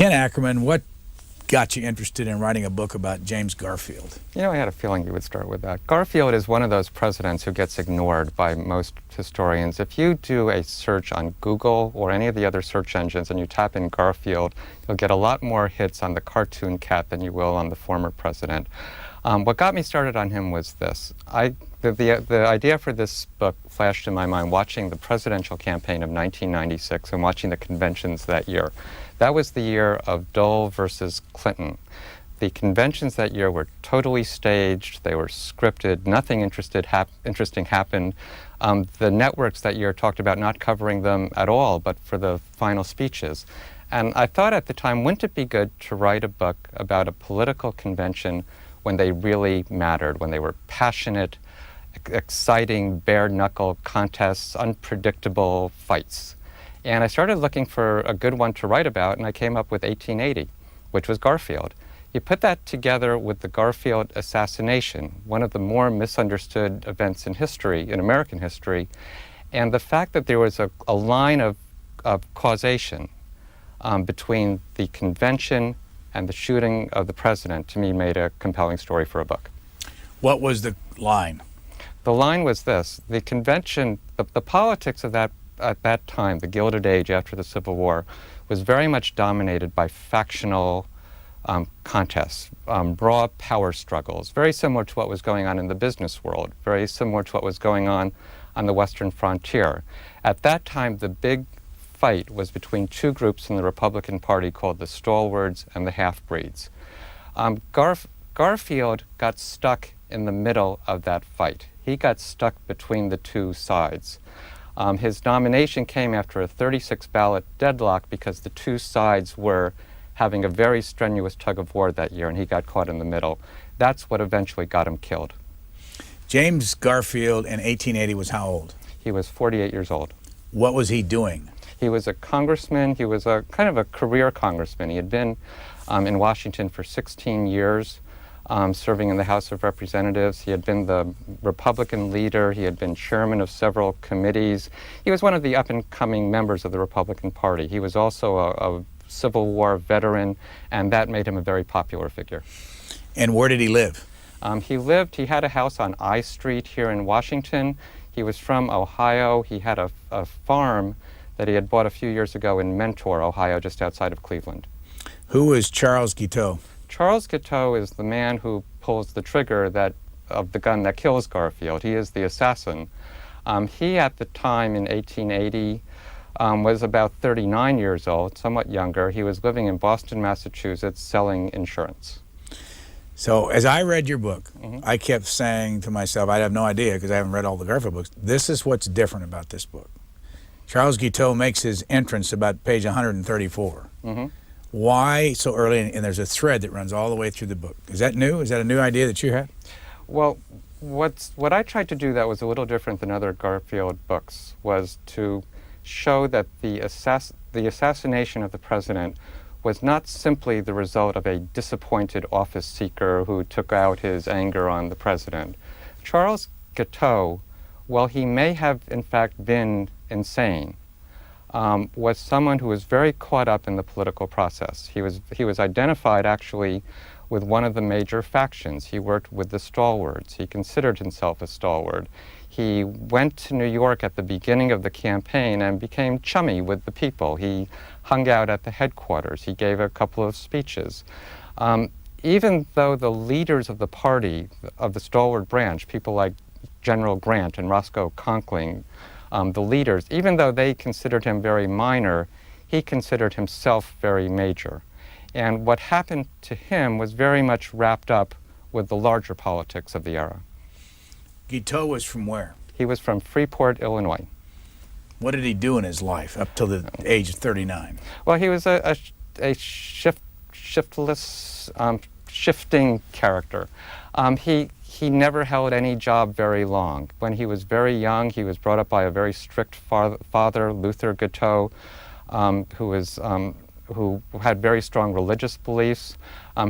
Ken Ackerman, what got you interested in writing a book about James Garfield? You know, I had a feeling you would start with that. Garfield is one of those presidents who gets ignored by most historians. If you do a search on Google or any of the other search engines and you type in Garfield, you'll get a lot more hits on the cartoon cat than you will on the former president. What got me started on him was this. The idea for this book flashed in my mind watching the presidential campaign of 1996 and watching the conventions that year. That was the year of Dole versus Clinton. The conventions that year were totally staged, they were scripted, nothing interesting happened. The networks that year talked about not covering them at all, but for the final speeches. And I thought at the time, wouldn't it be good to write a book about a political convention when they really mattered, when they were passionate, exciting, bare-knuckle contests, unpredictable fights. And I started looking for a good one to write about, and I came up with 1880, which was Garfield. You put that together with the Garfield assassination, one of the more misunderstood events in history, in American history, and the fact that there was a line of causation between the convention and the shooting of the president, to me, made a compelling story for a book. What was the line? The line was this. The convention, the politics of that at that time, the Gilded Age after the Civil War, was very much dominated by factional contests, raw power struggles, very similar to what was going on in the business world, very similar to what was going on the Western frontier. At that time, the big fight was between two groups in the Republican Party called the stalwarts and the half-breeds. Garfield got stuck in the middle of that fight. He got stuck between the two sides. His nomination came after a 36-ballot deadlock because the two sides were having a very strenuous tug-of-war that year, and he got caught in the middle. That's what eventually got him killed. James Garfield in 1880 was how old? He was 48 years old. What was he doing? He was a congressman. He was a kind of a career congressman. He had been in Washington for 16 years. Serving in the House of Representatives. He had been the Republican leader. He had been chairman of several committees. He was one of the up-and-coming members of the Republican Party. He was also a Civil War veteran, and that made him a very popular figure. And where did he live? He had a house on I Street here in Washington. He was from Ohio. He had a farm that he had bought a few years ago in Mentor, Ohio, just outside of Cleveland. Who was Charles Guiteau? Charles Guiteau is the man who pulls the trigger of the gun that kills Garfield. He is the assassin. He, at the time in 1880, was about 39 years old, somewhat younger. He was living in Boston, Massachusetts, selling insurance. So as I read your book, I kept saying to myself, I have no idea because I haven't read all the Garfield books, this is what's different about this book. Charles Guiteau makes his entrance about page 134. Why so early? And there's a thread that runs all the way through the book. Is that new? Is that a new idea that you had? Well, what I tried to do that was a little different than other Garfield books was to show that the assassination of the president was not simply the result of a disappointed office seeker who took out his anger on the president. Charles Guiteau, while he may have in fact been insane, was someone who was very caught up in the political process. He was identified actually with one of the major factions. He worked with the stalwarts. He considered himself a stalwart. He went to New York at the beginning of the campaign and became chummy with the people. He hung out at the headquarters. He gave a couple of speeches. Even though the leaders of the party, of the stalwart branch, people like General Grant and Roscoe Conkling, the leaders, even though they considered him very minor, he considered himself very major. And what happened to him was very much wrapped up with the larger politics of the era. Guiteau was from where? He was from Freeport, Illinois. What did he do in his life up till the age of 39? Well, he was a shiftless, shifting character. He never held any job very long. When he was very young, he was brought up by a very strict father, Luther Guiteau, who who had very strong religious beliefs.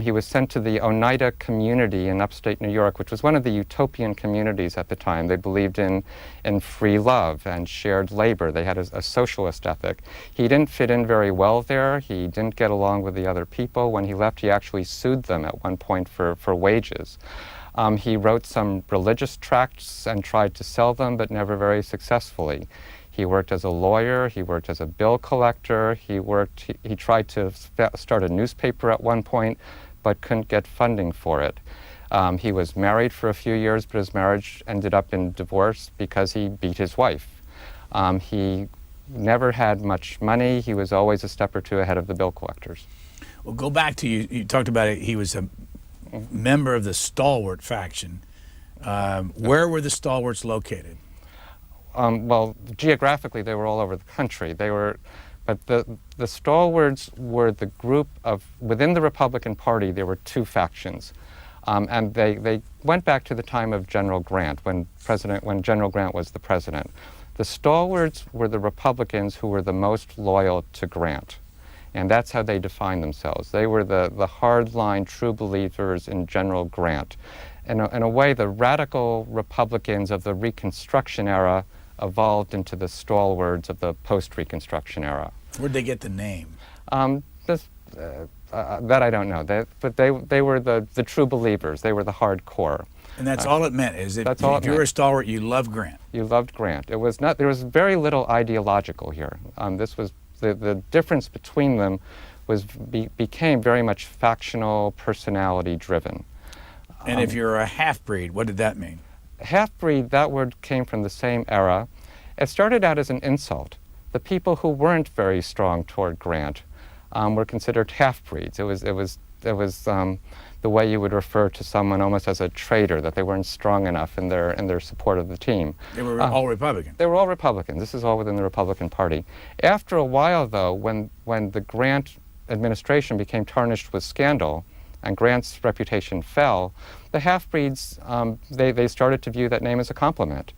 He was sent to the Oneida community in upstate New York, which was one of the utopian communities at the time. They believed in free love and shared labor. They had a socialist ethic. He didn't fit in very well there. He didn't get along with the other people. When he left, he actually sued them at one point for wages. He wrote some religious tracts and tried to sell them, but never very successfully. He worked as a lawyer, he worked as a bill collector, he tried to start a newspaper at one point, but couldn't get funding for it. He was married for a few years, but his marriage ended up in divorce because he beat his wife. He never had much money. He was always a step or two ahead of the bill collectors. Well, go back to you talked about it. He was a member of the stalwart faction. Where were the stalwarts located? Well, geographically, they were all over the country. But the stalwarts were the group of, within the Republican Party, there were two factions. And they went back to the time of General Grant, when General Grant was the president. The stalwarts were the Republicans who were the most loyal to Grant. And that's how they defined themselves. They were the hardline, true believers in General Grant. In a way, the radical Republicans of the Reconstruction era evolved into the stalwarts of the post-Reconstruction era. Where'd they get the name? That I don't know. But they were the true believers. They were the hardcore. And that's all it meant, is that if you were a stalwart, you loved Grant. You loved Grant. It was not. There was very little ideological here. This was the difference between them became very much factional, personality-driven. And if you're a half-breed, what did that mean? Half-breed, that word came from the same era. It started out as an insult. The people who weren't very strong toward Grant were considered half-breeds. It was the way you would refer to someone almost as a traitor, that they weren't strong enough in their support of the team. They were all Republican. They were all Republicans. This is all within the Republican Party. After a while, though, when the Grant administration became tarnished with scandal, and Grant's reputation fell, the half-breeds, they started to view that name as a compliment.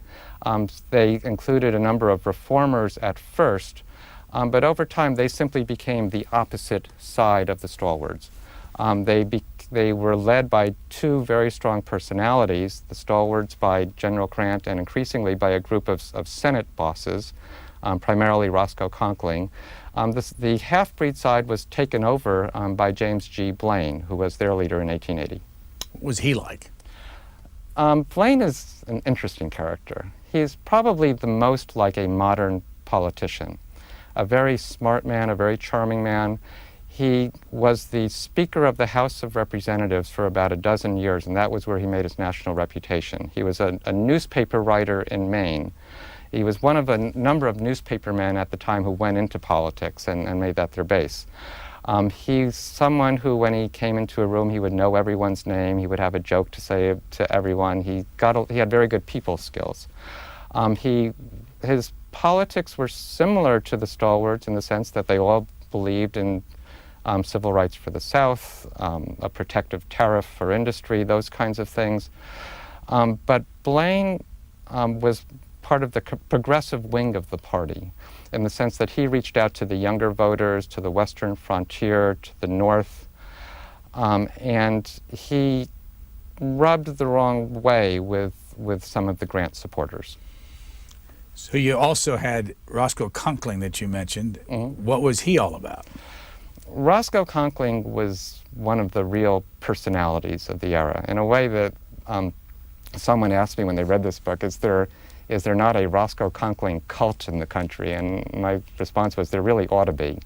They included a number of reformers at first, but over time they simply became the opposite side of the stalwarts. They were led by two very strong personalities, the stalwarts by General Grant and increasingly by a group of Senate bosses, primarily Roscoe Conkling. The half-breed side was taken over by James G. Blaine, who was their leader in 1880. What was he like? Blaine is an interesting character. He is probably the most like a modern politician, a very smart man, a very charming man. He was the Speaker of the House of Representatives for about a dozen years, and that was where he made his national reputation. He was a newspaper writer in Maine. He was one of a number of newspapermen at the time who went into politics and made that their base. He's someone who, when he came into a room, he would know everyone's name. He would have a joke to say to everyone. He had very good people skills. His politics were similar to the stalwarts in the sense that they all believed in civil rights for the South, a protective tariff for industry, those kinds of things. But Blaine was part of the progressive wing of the party, in the sense that he reached out to the younger voters, to the western frontier, to the north, and he rubbed the wrong way with some of the Grant supporters. So you also had Roscoe Conkling that you mentioned. Mm-hmm. What was he all about? Roscoe Conkling was one of the real personalities of the era, in a way that someone asked me when they read this book, is there not a Roscoe Conkling cult in the country? And my response was, there really ought to be.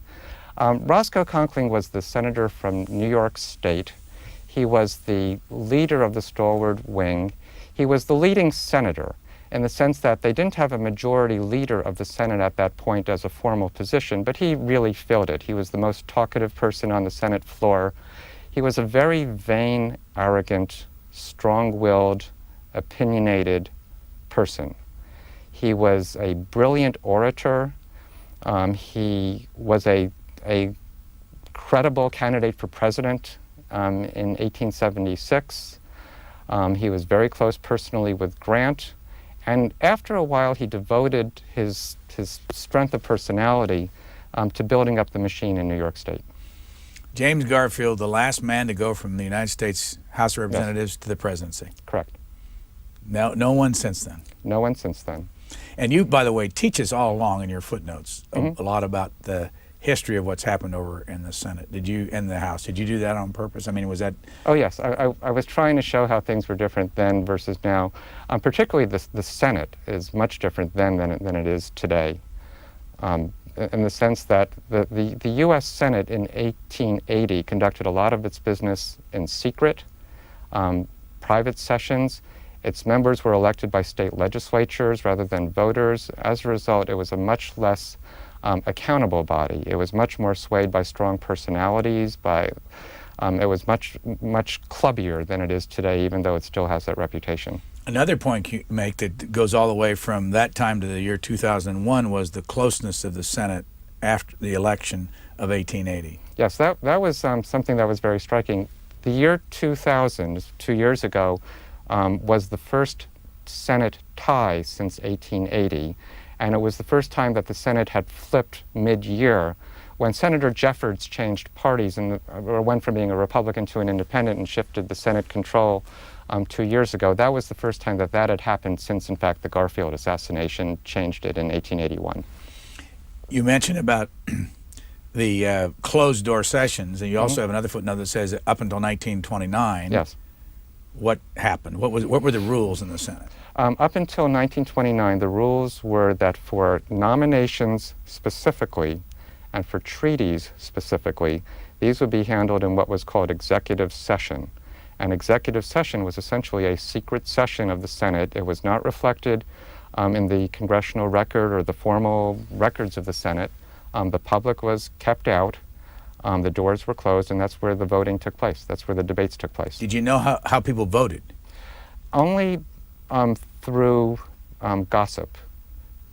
Roscoe Conkling was the senator from New York State. He was the leader of the stalwart wing. He was the leading senator, in the sense that they didn't have a majority leader of the Senate at that point as a formal position, but he really filled it. He was the most talkative person on the Senate floor. He was a very vain, arrogant, strong-willed, opinionated person. He was a brilliant orator. He was a credible candidate for president in 1876. He was very close personally with Grant. And after a while, he devoted his strength of personality to building up the machine in New York State. James Garfield, the last man to go from the United States House of Representatives to the presidency. Correct. No one since then. No one since then. And you, by the way, teach us all along in your footnotes a lot about the history of what's happened over in the Senate. In the House? Did you do that on purpose? I mean, was that? Oh yes, I was trying to show how things were different then versus now. Particularly the Senate is much different then than it is today. In the sense that the U.S. Senate in 1880 conducted a lot of its business in secret, private sessions. Its members were elected by state legislatures rather than voters. As a result, it was a much less accountable body. It was much more swayed by strong personalities. It was much clubbier than it is today, even though it still has that reputation. Another point you make that goes all the way from that time to the year 2001 was the closeness of the Senate after the election of 1880. Yes, that was something that was very striking. The year 2000, 2 years ago, was the first Senate tie since 1880, and it was the first time that the Senate had flipped mid-year when Senator Jeffords changed parties or went from being a Republican to an independent and shifted the Senate control 2 years ago. That was the first time that had happened since, in fact, the Garfield assassination changed it in 1881. You mentioned about the closed-door sessions, and you also have another footnote that says up until 1929. Yes. What happened? What were the rules in the Senate? Up until 1929, the rules were that for nominations specifically and for treaties specifically, these would be handled in what was called executive session. An executive session was essentially a secret session of the Senate. It was not reflected in the congressional record or the formal records of the Senate. The public was kept out. The doors were closed, and that's where the voting took place. That's where the debates took place. Did you know how people voted? Only through gossip.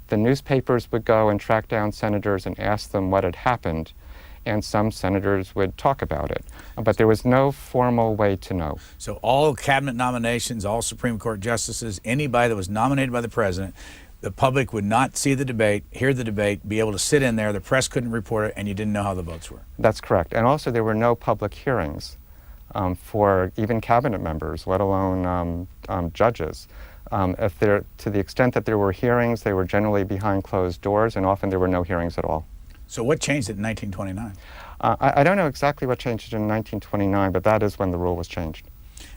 The newspapers would go and track down senators and ask them what had happened, and some senators would talk about it. But there was no formal way to know. So all cabinet nominations, all Supreme Court justices, anybody that was nominated by the president, the public would not see the debate, hear the debate, be able to sit in there, the press couldn't report it, and you didn't know how the votes were. That's correct. And also there were no public hearings for even cabinet members, let alone judges. To the extent that there were hearings, they were generally behind closed doors, and often there were no hearings at all. So what changed it in 1929? I don't know exactly what changed it in 1929, but that is when the rule was changed.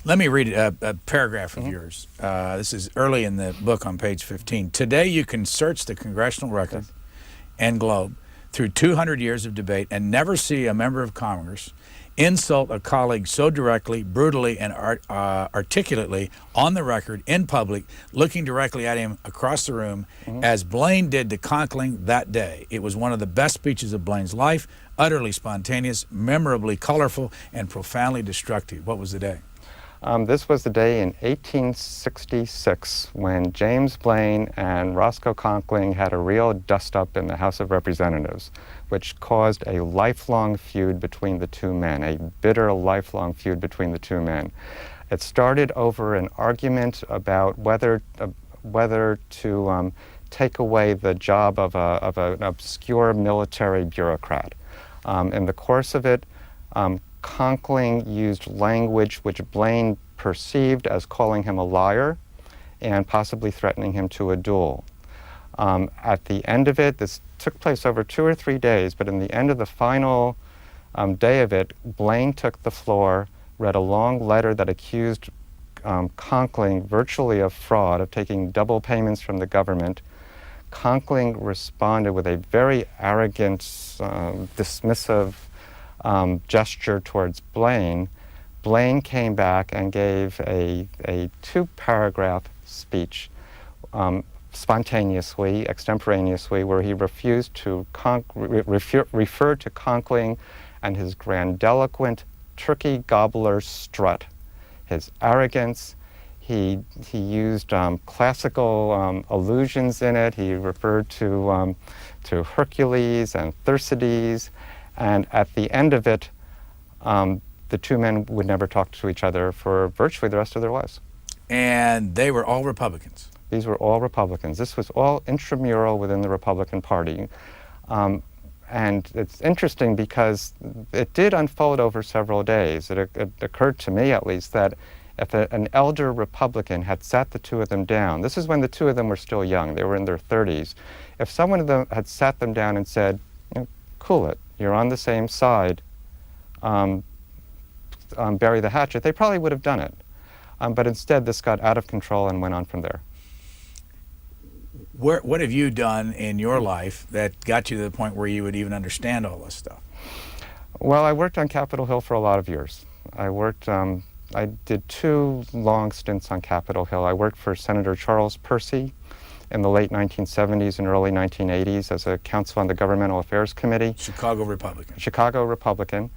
Let me read a paragraph of yours. This is early in the book on page 15. Today you can search the congressional record and globe through 200 years of debate and never see a member of Congress insult a colleague so directly, brutally, and articulately on the record, in public, looking directly at him across the room, as Blaine did to Conkling that day. It was one of the best speeches of Blaine's life, utterly spontaneous, memorably colorful, and profoundly destructive. What was the day? This was the day in 1866 when James Blaine and Roscoe Conkling had a real dust-up in the House of Representatives, which caused a lifelong feud between the two men, a bitter, lifelong feud between the two men. It started over an argument about whether to take away the job of an obscure military bureaucrat. In the course of it, Conkling used language which Blaine perceived as calling him a liar and possibly threatening him to a duel. At the end of it, this took place over 2 or 3 days, but in the end of the final day of it, Blaine took the floor, read a long letter that accused Conkling virtually of fraud, of taking double payments from the government. Conkling responded with a very arrogant, dismissive gesture towards Blaine. Blaine came back and gave a 2-paragraph speech spontaneously, extemporaneously, where he refused to refer to Conkling and his grandiloquent turkey gobbler strut, his arrogance. He used classical allusions in it. He referred to Hercules and Thersites. And at the end of it, the two men would never talk to each other for virtually the rest of their lives. And they were all Republicans? These were all Republicans. This was all intramural within the Republican Party. And it's interesting because it did unfold over several days. It occurred to me, at least, that if an elder Republican had sat the two of them down, this is when the two of them were still young, they were in their 30s, if someone of them had sat them down and said, you know, cool it, you're on the same side, bury the hatchet, they probably would have done it. But instead, this got out of control and went on from there. What have you done in your life that got you to the point where you would even understand all this stuff? Well, I worked on Capitol Hill for a lot of years. I did 2 long stints on Capitol Hill. I worked for Senator Charles Percy in the late 1970s and early 1980s as a counsel on the Governmental Affairs Committee. Chicago Republican. Chicago Republican.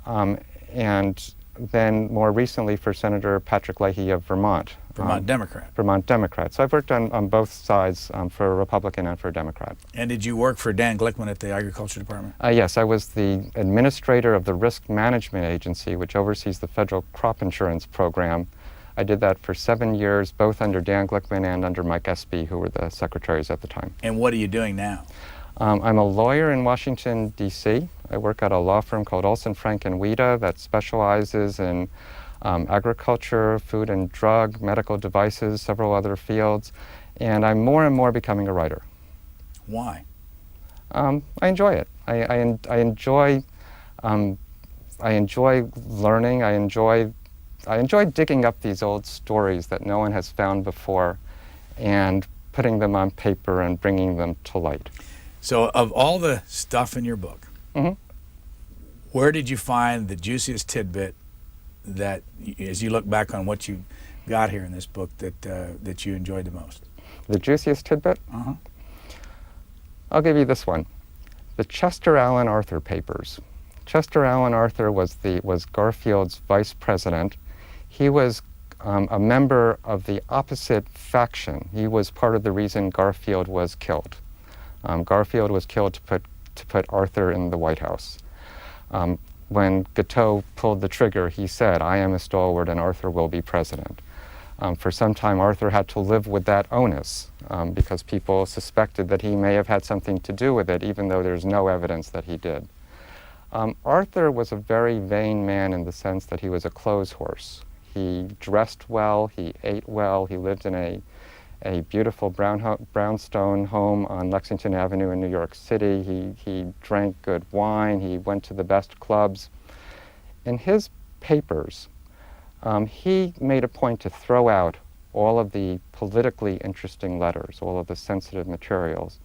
And then more recently for Senator Patrick Leahy of Vermont. Vermont Democrat. Vermont Democrat. So I've worked on both sides for a Republican and for a Democrat. And did you work for Dan Glickman at the Agriculture Department? Yes, I was the administrator of the Risk Management Agency, which oversees the federal crop insurance program. I did that for 7 years, both under Dan Glickman and under Mike Espy, who were the secretaries at the time. And what are you doing now? I'm a lawyer in Washington, D.C. I work at a law firm called Olson, Frank & Wida that specializes in agriculture, food and drug, medical devices, several other fields. And I'm more and more becoming a writer. Why? I enjoy it. I enjoy learning. I enjoy digging up these old stories that no one has found before and putting them on paper and bringing them to light. So of all the stuff in your book, Mm-hmm. where did you find the juiciest tidbit that, as you look back on what you got here in this book, that you enjoyed the most? The juiciest tidbit? Uh-huh. I'll give you this one. The Chester Alan Arthur papers. Chester Alan Arthur was Garfield's vice president. He was a member of the opposite faction. He was part of the reason Garfield was killed. Garfield was killed to put Arthur in the White House. When Guiteau pulled the trigger, he said, "I am a stalwart and Arthur will be president." For some time, Arthur had to live with that onus because people suspected that he may have had something to do with it, even though there's no evidence that he did. Arthur was a very vain man in the sense that he was a clothes horse. He dressed well, he ate well, he lived in a beautiful brownstone home on Lexington Avenue in New York City. He drank good wine, he went to the best clubs. In his papers, he made a point to throw out all of the politically interesting letters, all of the sensitive materials.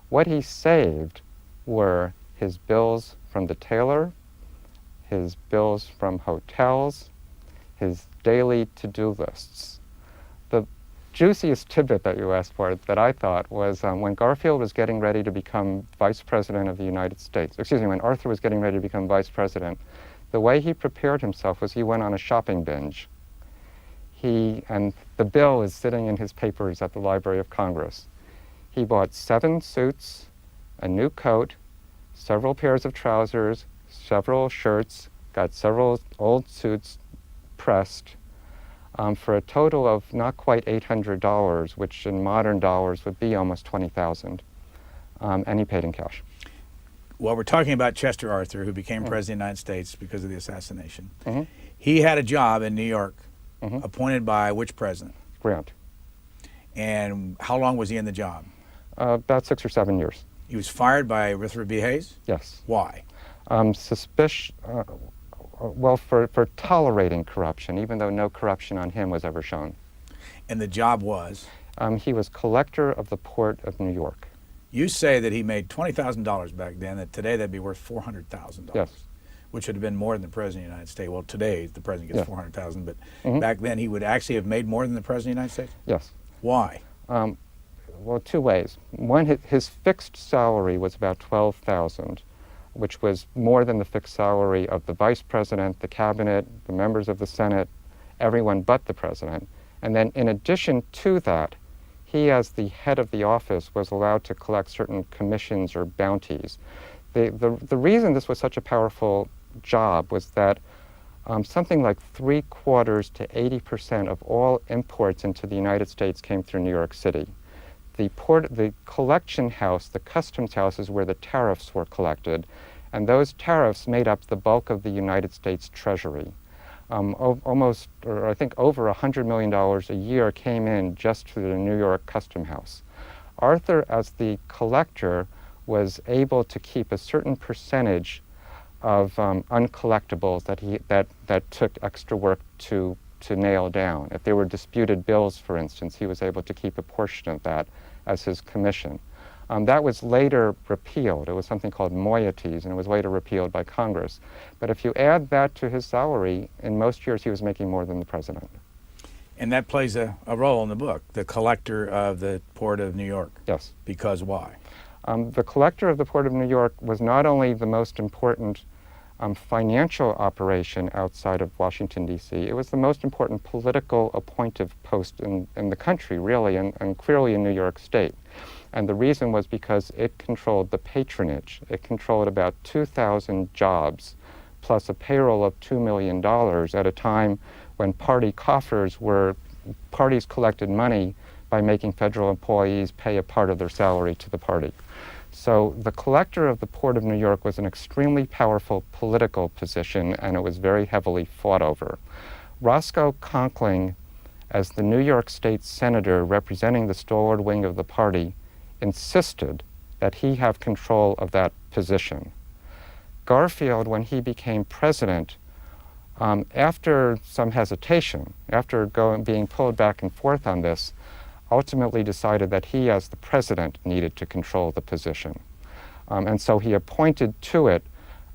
What he saved were his bills from the tailor, his bills from hotels, his daily to-do lists. The juiciest tidbit that you asked for that I thought was when Garfield was getting ready to become vice president of the United States, when Arthur was getting ready to become vice president, the way he prepared himself was he went on a shopping binge. And the bill is sitting in his papers at the Library of Congress. He bought 7 suits, a new coat, several pairs of trousers, several shirts, got several old suits pressed, for a total of not quite $800, which in modern dollars would be almost $20,000, and he paid in cash. Well, we're talking about Chester Arthur, who became president of the United States because of the assassination. Mm-hmm. He had a job in New York, Mm-hmm. appointed by which president? Grant. And how long was he in the job? About 6 or 7 years. He was fired by Rutherford B. Hayes? Yes. Why? Well, for tolerating corruption, even though no corruption on him was ever shown. And the job was? He was collector of the Port of New York. You say that he made $20,000 back then, that today that'd be worth $400,000. Yes. Which would have been more than the President of the United States. Well, today the President gets $400,000, but Mm-hmm. back then he would actually have made more than the President of the United States? Yes. Why? Well, 2 ways. One, his fixed salary was about $12,000, which was more than the fixed salary of the Vice President, the Cabinet, the members of the Senate, everyone but the President. And then in addition to that, he, as the head of the office, was allowed to collect certain commissions or bounties. The reason this was such a powerful job was that something like 3/4 to 80% of all imports into the United States came through New York City. the collection house, the customs house, is where the tariffs were collected, and those tariffs made up the bulk of the United States Treasury. Almost, or I think over $100 million a year came in just through the New York Custom House. Arthur, as the collector, was able to keep a certain percentage of uncollectibles that took extra work to nail down. If there were disputed bills, for instance, he was able to keep a portion of that as his commission. That was later repealed. It was something called moieties, and it was later repealed by Congress. But if you add that to his salary, in most years he was making more than the president. And that plays a role in the book, the collector of the Port of New York. Yes. Because why? The collector of the Port of New York was not only the most important financial operation outside of Washington, D.C., it was the most important political appointive post in the country, really, and clearly in New York State. And the reason was because it controlled the patronage. It controlled about 2,000 jobs, plus a payroll of $2 million at a time when parties collected money by making federal employees pay a part of their salary to the party. So the collector of the Port of New York was an extremely powerful political position, and it was very heavily fought over. Roscoe Conkling, as the New York State Senator representing the stalwart wing of the party, insisted that he have control of that position. Garfield, when he became president, after some hesitation, after being pulled back and forth on this, ultimately decided that he, as the president, needed to control the position. And so he appointed to it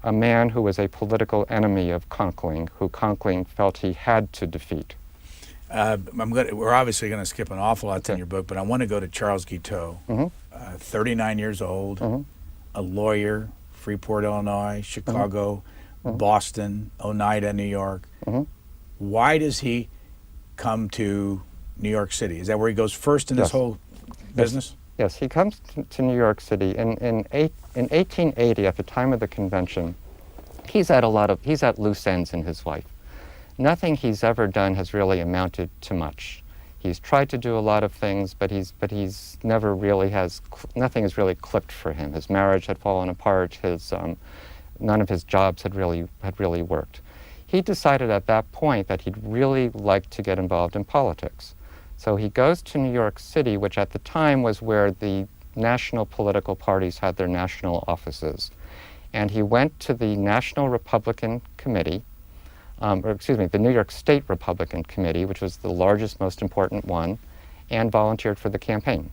a man who was a political enemy of Conkling, who Conkling felt he had to defeat. We're obviously going to skip an awful lot in your book, but I want to go to Charles Guiteau, 39 years old, a lawyer, Freeport, Illinois, Chicago, Boston, Oneida, New York. Why does he come to New York City? Is that where he goes first in this whole business? Yes, he comes to New York City in 1880, at the time of the convention. He's at loose ends in his life. Nothing he's ever done has really amounted to much. He's tried to do a lot of things, but he's never really nothing has really clicked for him. His marriage had fallen apart. None of his jobs had really worked. He decided at that point that he'd really like to get involved in politics. So he goes to New York City, which at the time was where the national political parties had their national offices. And he went to the National Republican Committee, the New York State Republican Committee, which was the largest, most important one, and volunteered for the campaign.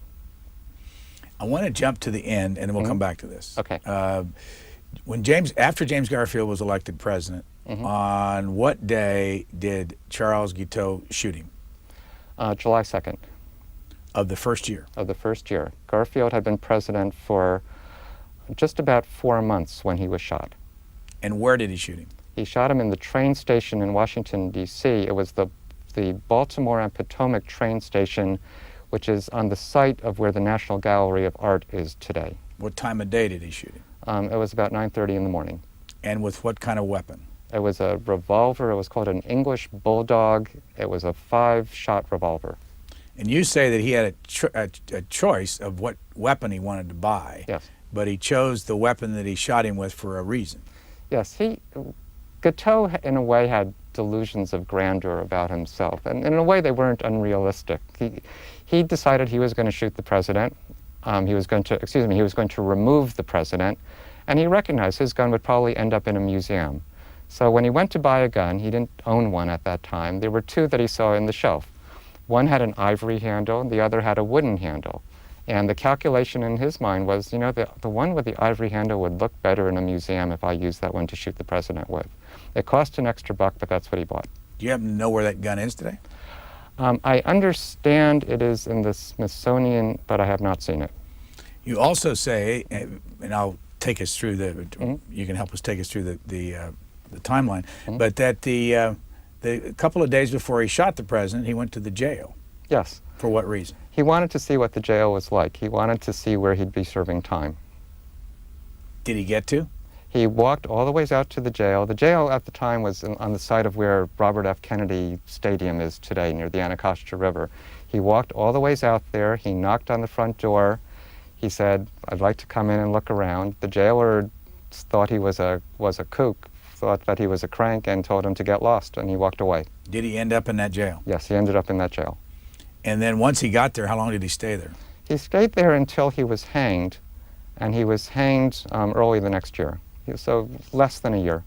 I want to jump to the end, and then we'll come back to this. Okay. After James Garfield was elected president, on what day did Charles Guiteau shoot him? July 2nd. Of the first year? Of the first year. Garfield had been president for just about 4 months when he was shot. And where did he shoot him? He shot him in the train station in Washington, D.C. It was the Baltimore and Potomac train station, which is on the site of where the National Gallery of Art is today. What time of day did he shoot him? It was about 9:30 in the morning. And with what kind of weapon? It was a revolver. It was called an English Bulldog. It was a 5-shot revolver. And you say that he had a choice of what weapon he wanted to buy. Yes. But he chose the weapon that he shot him with for a reason. Yes. Guiteau, in a way, had delusions of grandeur about himself. And in a way, they weren't unrealistic. He decided he was going to shoot the president. He was going to remove the president. And he recognized his gun would probably end up in a museum. So when he went to buy a gun, he didn't own one at that time. There were 2 that he saw in the shelf. One had an ivory handle, and the other had a wooden handle. And the calculation in his mind was, the one with the ivory handle would look better in a museum if I used that one to shoot the president with. It cost an extra $1, but that's what he bought. Do you happen to know where that gun is today? I understand it is in the Smithsonian, but I have not seen it. You also say, and I'll take us through you can help us take us through the timeline, but that the couple of days before he shot the president, he went to the jail. Yes. For what reason? He wanted to see what the jail was like. He wanted to see where he'd be serving time. Did he get to? He walked all the ways out to the jail. The jail at the time was on the site of where Robert F. Kennedy Stadium is today, near the Anacostia River. He walked all the ways out there. He knocked on the front door. He said, "I'd like to come in and look around." The jailer thought he was a kook, thought that he was a crank, and told him to get lost, and he walked away. Did he end up in that jail? Yes, he ended up in that jail. And then once he got there, how long did he stay there? He stayed there until he was hanged, and he was hanged early the next year. So less than a year.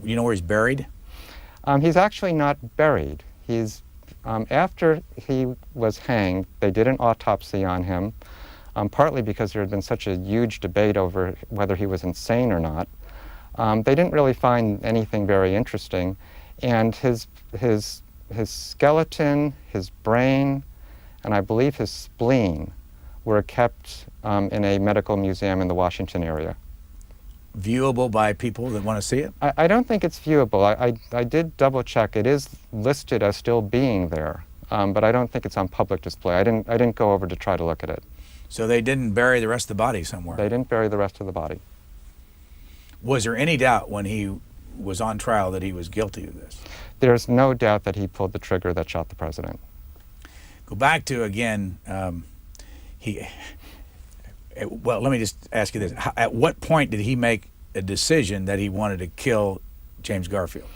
You know where he's buried? He's actually not buried. He's after he was hanged, they did an autopsy on him, partly because there had been such a huge debate over whether he was insane or not. They didn't really find anything very interesting, and his skeleton, his brain, and I believe his spleen were kept in a medical museum in the Washington area. Viewable by people that want to see it? I don't think it's viewable. I did double check. It is listed as still being there, but I don't think it's on public display. I didn't go over to try to look at it. So they didn't bury the rest of the body somewhere? They didn't bury the rest of the body. Was there any doubt when he was on trial that he was guilty of this? There's no doubt that he pulled the trigger that shot the president. Go back to, again, well, let me just ask you this. At what point did he make a decision that he wanted to kill James Garfield?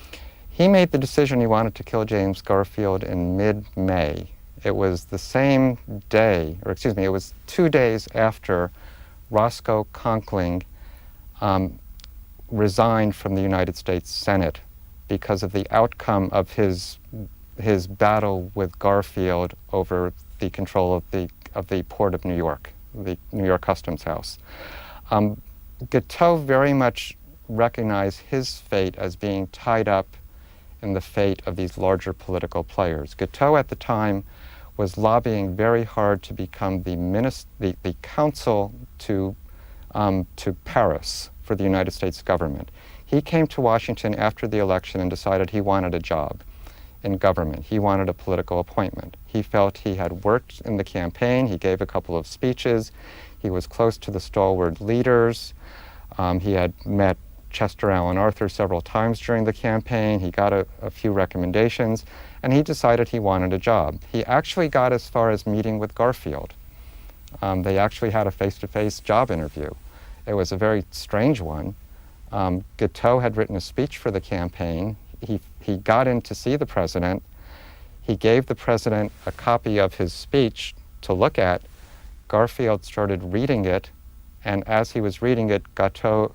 He made the decision he wanted to kill James Garfield in mid-May. It was the same day, or excuse me, it was 2 days after Roscoe Conkling resigned from the United States Senate because of the outcome of his battle with Garfield over the control of the Port of New York, the New York Customs House. Guiteau very much recognized his fate as being tied up in the fate of these larger political players. Guiteau at the time was lobbying very hard to become the counsel to Paris for the United States government. He came to Washington after the election and decided he wanted a job in government. He wanted a political appointment. He felt he had worked in the campaign. He gave a couple of speeches. He was close to the stalwart leaders. He had met Chester Alan Arthur several times during the campaign. He got a few recommendations, and he decided he wanted a job. He actually got as far as meeting with Garfield. They actually had a face-to-face job interview. It was a very strange one. Guiteau had written a speech for the campaign. He got in to see the president. He gave the president a copy of his speech to look at. Garfield started reading it, and as he was reading it, Guiteau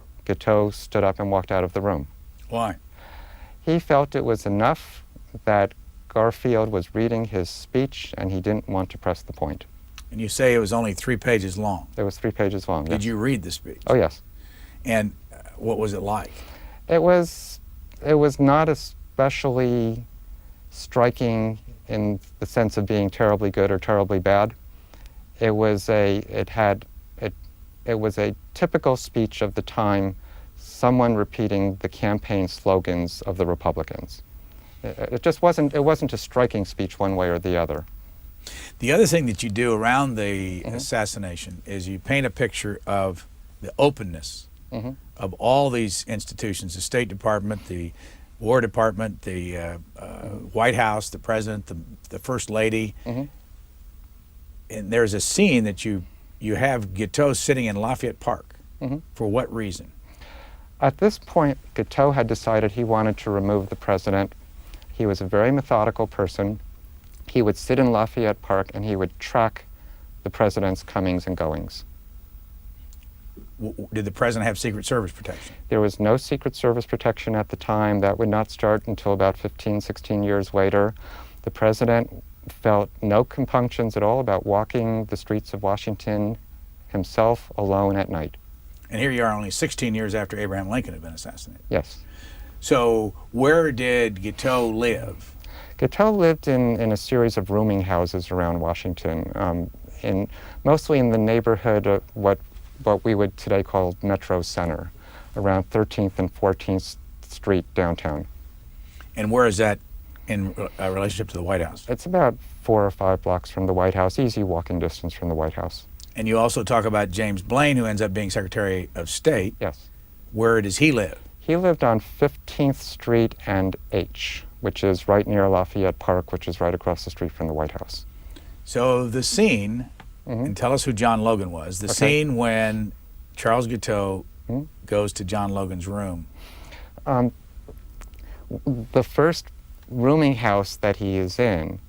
stood up and walked out of the room. Why? He felt it was enough that Garfield was reading his speech, and he didn't want to press the point. And you say it was only 3 pages long. It was 3 pages long. Did yes. you read the speech? Oh, yes. And what was it like? It was not especially striking in the sense of being terribly good or terribly bad. It was a typical speech of the time, someone repeating the campaign slogans of the Republicans. It just wasn't a striking speech one way or the other. The other thing that you do around the assassination is you paint a picture of the openness of all these institutions, the State Department, the War Department, the White House, the President, the First Lady. And there's a scene that you have Guiteau sitting in Lafayette Park. For what reason? At this point, Guiteau had decided he wanted to remove the president. He was a very methodical person. He would sit in Lafayette Park and he would track the president's comings and goings. Did the president have Secret Service protection? There was no Secret Service protection at the time. That would not start until about 15, 16 years later. The president felt no compunctions at all about walking the streets of Washington himself alone at night. And here you are only 16 years after Abraham Lincoln had been assassinated. Yes. So where did Guiteau live? Guiteau lived in a series of rooming houses around Washington, mostly in the neighborhood of what we would today call Metro Center, around 13th and 14th Street downtown. And where is that in relationship to the White House? It's about 4 or 5 blocks from the White House, easy walking distance from the White House. And you also talk about James Blaine, who ends up being Secretary of State. Yes. Where does he live? He lived on 15th Street and H, which is right near Lafayette Park, which is right across the street from the White House. So the scene, and tell us who John Logan was, the scene when Charles Guiteau goes to John Logan's room. The first rooming house that he is in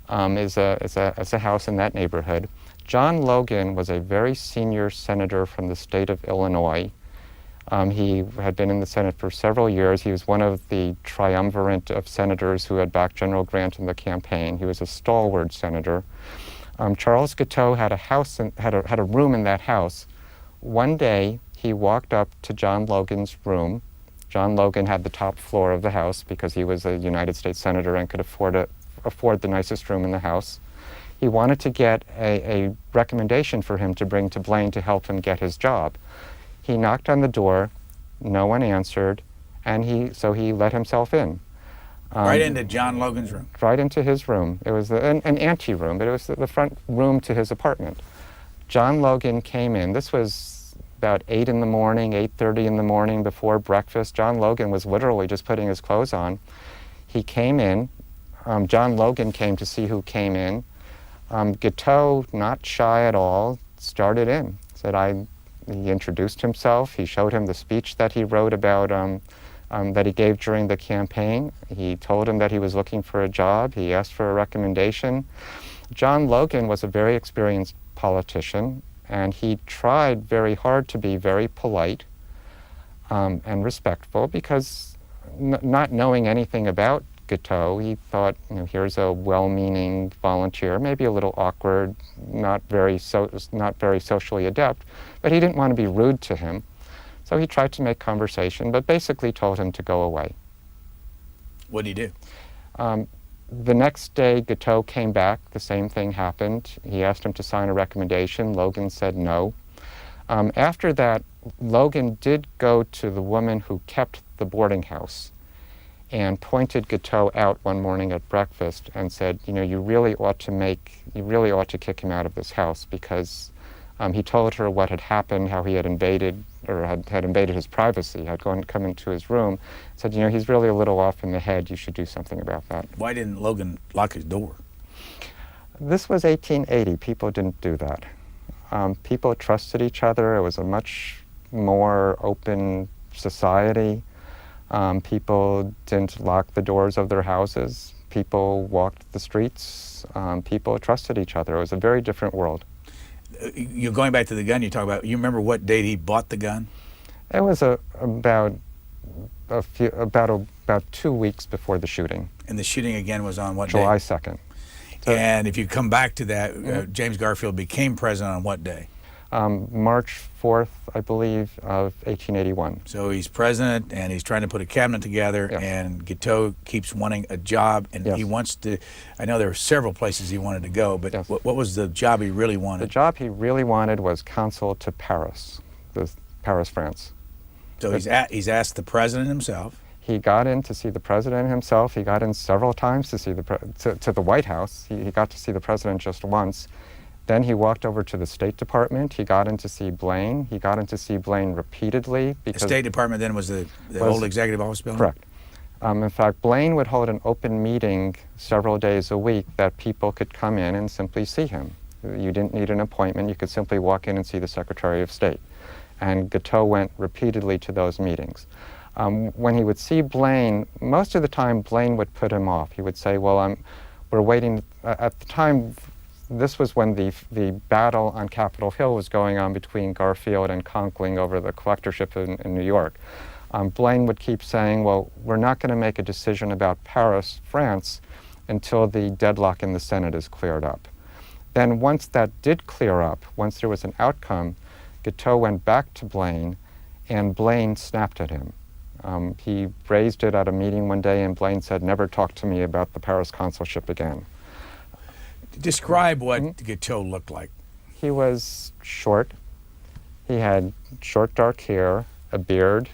is a house in that neighborhood. John Logan was a very senior senator from the state of Illinois. He had been in the Senate for several years. He was one of the triumvirate of senators who had backed General Grant in the campaign. He was a stalwart senator. Charles Guiteau had a room in that house. One day, he walked up to John Logan's room. John Logan had the top floor of the house because he was a United States senator and could afford the nicest room in the house. He wanted to get a recommendation for him to bring to Blaine to help him get his job. He knocked on the door, no one answered, and so he let himself in. Right into John Logan's room? Right into his room. It was an ante-room, but it was the front room to his apartment. John Logan came in. This was about 8 in the morning, 8:30 in the morning before breakfast. John Logan was literally just putting his clothes on. He came in. John Logan came to see who came in. Guiteau, not shy at all, started in. He introduced himself. He showed him the speech that he wrote about, that he gave during the campaign. He told him that he was looking for a job. He asked for a recommendation. John Logan was a very experienced politician, and he tried very hard to be very polite and respectful because not knowing anything about Guiteau, he thought, here's a well-meaning volunteer, maybe a little awkward, not very socially adept, but he didn't want to be rude to him. So he tried to make conversation, but basically told him to go away. What did he do? The next day, Guiteau came back. The same thing happened. He asked him to sign a recommendation. Logan said no. After that, Logan did go to the woman who kept the boarding house and pointed Guiteau out one morning at breakfast and said, you really ought to kick him out of this house, because he told her what had happened, how he had invaded his privacy, had come into his room, said, he's really a little off in the head, you should do something about that. Why didn't Logan lock his door? This was 1880. People didn't do that. People trusted each other. It was a much more open society. People didn't lock the doors of their houses. People walked the streets. People trusted each other. It was a very different world. You're going back to the gun you talk about. You remember what date he bought the gun? It was about 2 weeks before the shooting. And the shooting again was on what July day? 2nd. And if you come back to that, James Garfield became president on what day? March 4th, I believe, of 1881. So he's president, and he's trying to put a cabinet together, and Guiteau keeps wanting a job, and he wants to, I know there were several places he wanted to go, but what was the job he really wanted? The job he really wanted was consul to Paris, Paris, France. So he's asked the president himself. He got in to see the president himself. He got in several times to see to the White House. He got to see the president just once. Then he walked over to the State Department. He got in to see Blaine. He got in to see Blaine repeatedly. Because the State Department then was the old executive office building? Correct. In fact, Blaine would hold an open meeting several days a week that people could come in and simply see him. You didn't need an appointment. You could simply walk in and see the Secretary of State. And Guiteau went repeatedly to those meetings. When he would see Blaine, most of the time Blaine would put him off. He would say, well, we're waiting. At the time, this was when the battle on Capitol Hill was going on between Garfield and Conkling over the collectorship in New York. Blaine would keep saying, well, we're not going to make a decision about Paris, France, until the deadlock in the Senate is cleared up. Then once that did clear up, once there was an outcome, Guiteau went back to Blaine, and Blaine snapped at him. He raised it at a meeting one day, and Blaine said, never talk to me about the Paris consulship again. Describe what Guiteau looked like. He was short. He had short, dark hair, a beard.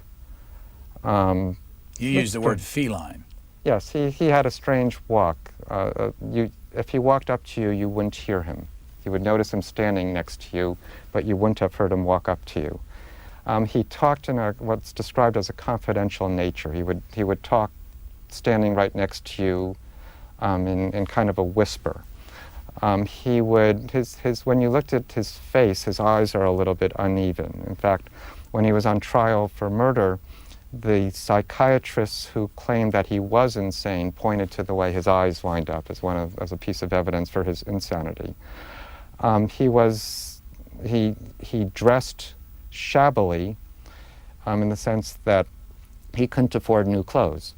You used the word feline. Yes, he had a strange walk. If he walked up to you, you wouldn't hear him. You would notice him standing next to you, but you wouldn't have heard him walk up to you. He talked in what's described as a confidential nature. He would talk standing right next to you in kind of a whisper. When you looked at his face, his eyes are a little bit uneven. In fact, when he was on trial for murder, the psychiatrists who claimed that he was insane pointed to the way his eyes lined up as a piece of evidence for his insanity. He dressed shabbily in the sense that he couldn't afford new clothes.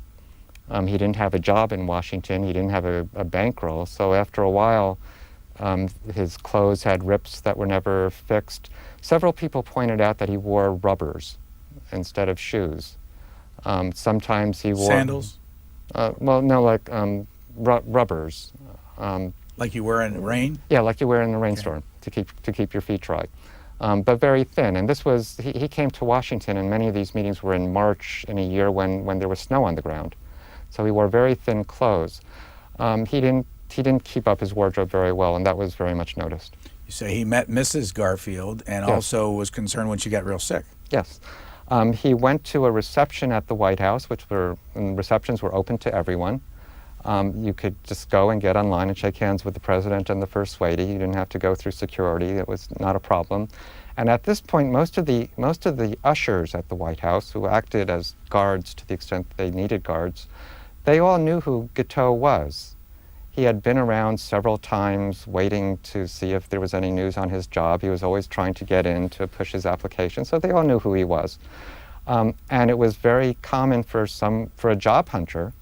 He didn't have a job in Washington. He didn't have a bankroll. So after a while, his clothes had rips that were never fixed. Several people pointed out that he wore rubbers instead of shoes. Sometimes he wore sandals. Well, no, like rubbers. Like you wear in the rain. Yeah, like you wear in a rainstorm to keep your feet dry. But very thin. And this was he came to Washington, and many of these meetings were in March in a year when there was snow on the ground. So he wore very thin clothes. He didn't keep up his wardrobe very well, and that was very much noticed. You say he met Mrs. Garfield and Yes. also was concerned when she got real sick. Yes. He went to a reception at the White House, and receptions were open to everyone. You could just go and get online and shake hands with the president and the first lady. You didn't have to go through security. It was not a problem. And at this point, most of the ushers at the White House, who acted as guards to the extent they needed guards, they all knew who Guiteau was. He had been around several times waiting to see if there was any news on his job. He was always trying to get in to push his application, so they all knew who he was. And it was very common for a job hunter.